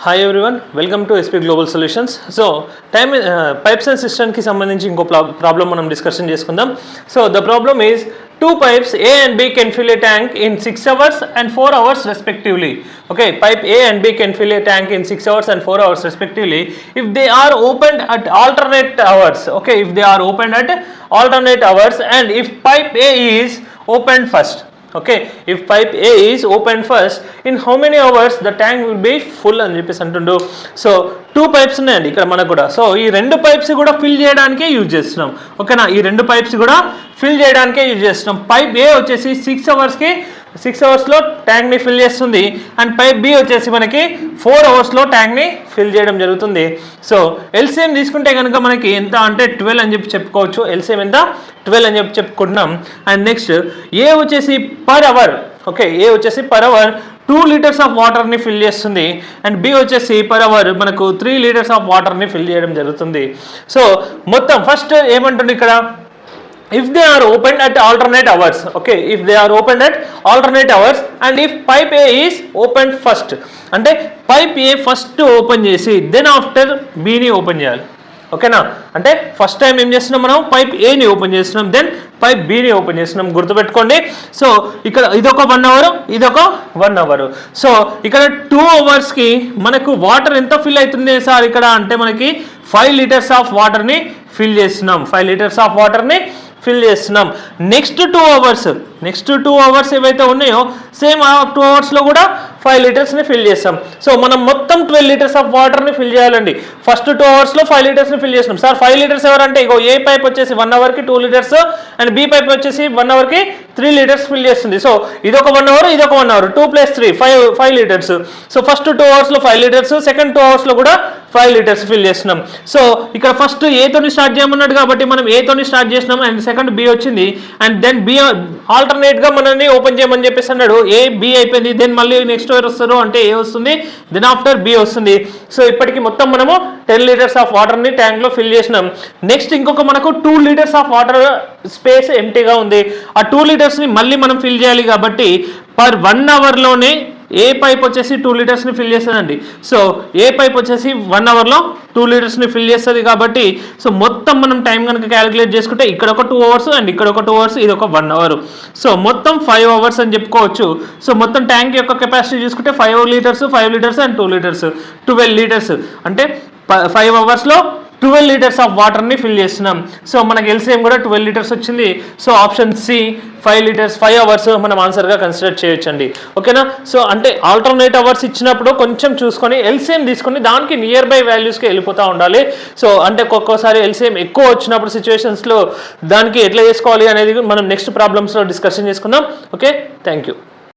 Hi everyone, welcome to SP Global Solutions. So, pipes and cisterns ki sambandhinchi inko problem manam discussion cheskundam. So, the problem is two pipes A and B can fill a tank in 6 hours and 4 hours respectively. Okay, pipe A and B can fill a tank in 6 hours and 4 hours respectively if they are opened at alternate hours. Okay, if they are opened at alternate hours and if pipe A is opened first. Okay, if pipe A is opened first, in how many hours the tank will be full అని చెప్పేసి అంటుండు. So two pipes ఉన్నాయండి ఇక్కడ మనకు కూడా. So ఈ రెండు pipes కూడా ఫిల్ చేయడానికే యూజ్ చేస్తున్నాం. ఓకేనా, ఈ రెండు పైప్స్ కూడా ఫిల్ చేయడానికే యూజ్ చేస్తున్నాం. పైప్ ఏ వచ్చేసి 6 అవర్స్లో ట్యాంక్ని ఫిల్ చేస్తుంది అండ్ పైప్ బి వచ్చేసి మనకి 4 అవర్స్లో ట్యాంక్ని ఫిల్ చేయడం జరుగుతుంది. సో ఎల్సిఎం తీసుకుంటే కనుక మనకి ఎంత అంటే 12 అని చెప్పి చెప్పుకోవచ్చు. ఎల్సిఎం ఎంత 12 అని చెప్పి చెప్పుకుంటున్నాం. అండ్ నెక్స్ట్ ఏ వచ్చేసి పర్ అవర్. ఓకే, ఏ వచ్చేసి పర్ అవర్ 2 లీటర్స్ ఆఫ్ వాటర్ని ఫిల్ చేస్తుంది అండ్ బి వచ్చేసి పర్ అవర్ మనకు 3 లీటర్స్ ఆఫ్ వాటర్ని ఫిల్ చేయడం జరుగుతుంది. సో మొత్తం ఫస్ట్ ఏమంటుంది ఇక్కడ, if they are opened at alternate hours. Okay, if they are opened at alternate hours and if pipe A is opened first, అంటే pipe A first open చేసి then after బిని open చేయాలి. ఓకేనా, అంటే first time ఏం చేస్తున్నాం మనం, pipe ఏని open చేస్తున్నాం, దెన్ పైప్ బిని ఓపెన్ చేస్తున్నాం, గుర్తుపెట్టుకోండి. సో ఇక్కడ ఇదొక 1 అవర్, ఇదొక 1 అవర్. సో ఇక్కడ 2 అవర్స్కి మనకు వాటర్ ఎంత ఫిల్ అవుతుంది సార్ ఇక్కడ అంటే మనకి 5 లీటర్స్ ఆఫ్ వాటర్ని ఫిల్ చేస్తున్నాం. 5 లీటర్స్ ఆఫ్ వాటర్ని ఫిల్ చేస్తున్నాం. నెక్స్ట్ 2 అవర్స్ ఏవైతే ఉన్నాయో సేమ్ ఆ 2 అవర్స్లో కూడా 5 లీటర్స్ని ఫిల్ చేస్తాం. సో మనం మొత్తం 12 లీటర్స్ ఆఫ్ వాటర్ని ఫిల్ చేయాలండి. ఫస్ట్ 2 అవర్స్లో 5 లీటర్స్ని ఫిల్ చేస్తున్నాం. సార్ 5 లీటర్స్ ఎవరంటే ఇగో ఏ పైప్ వచ్చేసి 1 అవర్కి 2 లీటర్స్ అండ్ బి పైప్ వచ్చేసి 1 అవర్కి 3 లీటర్స్ ఫిల్ చేస్తుంది. సో ఇదొక 1 అవర్, ఇదొక 1 అవర్, 2 + 3 5 లీటర్స్. సో ఫస్ట్ 2 అవర్స్లో 5 లీటర్స్, సెకండ్ 2 అవర్స్లో కూడా 5 లీటర్స్ ఫిల్ చేస్తున్నాం. సో ఇక్కడ ఫస్ట్ ఏతోని స్టార్ట్ చేయమన్నాడు కాబట్టి మనం ఏతోని స్టార్ట్ చేసినాం అండ్ సెకండ్ బి వచ్చింది అండ్ దెన్ బి ఆల్టర్నేట్గా మనల్ని ఓపెన్ చేయమని చెప్పేసి అన్నాడు. ఏ బి అయిపోయింది, దెన్ మళ్ళీ నెక్స్ట్ ఎవరు వస్తారు అంటే ఏ వస్తుంది, దెన్ ఆఫ్టర్ బి వస్తుంది. సో ఇప్పటికి మొత్తం మనము 10 లీటర్స్ ఆఫ్ వాటర్ని ట్యాంక్లో ఫిల్ చేసినాం. నెక్స్ట్ ఇంకొక మనకు 2 లీటర్స్ ఆఫ్ వాటర్ స్పేస్ ఎంటీగా ఉంది. ఆ 2 లీటర్స్ని మళ్ళీ మనం ఫిల్ చేయాలి కాబట్టి పర్ 1 అవర్లోనే ఏ పైప్ వచ్చేసి 2 లీటర్స్ని ఫిల్ చేస్తుందండి. సో ఏ పైప్ వచ్చేసి 1 అవర్లో 2 లీటర్స్ని ఫిల్ చేస్తుంది కాబట్టి సో మొత్తం మనం టైం కనుక క్యాలిక్యులేట్ చేసుకుంటే ఇక్కడ ఒక 2 అవర్స్ అండ్ ఇక్కడ ఒక 2 అవర్స్, ఇది ఒక 1 అవర్. సో మొత్తం 5 అవర్స్ అని చెప్పుకోవచ్చు. సో మొత్తం ట్యాంక్ యొక్క కెపాసిటీ చూసుకుంటే 5 లీటర్స్ అండ్ 2 లీటర్స్ 12 లీటర్స్ అంటే 5 అవర్స్లో 12 లీటర్స్ ఆఫ్ వాటర్ని ఫిల్ చేస్తున్నాం. సో మనకి ఎల్సిఎం కూడా 12 లీటర్స్ వచ్చింది. So option C 5 litres 5 hours మనం ఆన్సర్గా కన్సిడర్ చేయొచ్చండి. ఓకేనా, సో అంటే ఆల్టర్నేట్ అవర్స్ ఇచ్చినప్పుడు కొంచెం చూసుకొని ఎల్సిఎం తీసుకొని దానికి నియర్ బై వాల్యూస్కి వెళ్ళిపోతూ ఉండాలి. సో అంటే ఒక్కొక్కసారి ఎల్సిఎం ఎక్కువ వచ్చినప్పుడు సిచ్యువేషన్స్లో దానికి ఎట్లా చేసుకోవాలి అనేది మనం నెక్స్ట్ ప్రాబ్లమ్స్లో డిస్కషన్ చేసుకుందాం. Okay, thank you.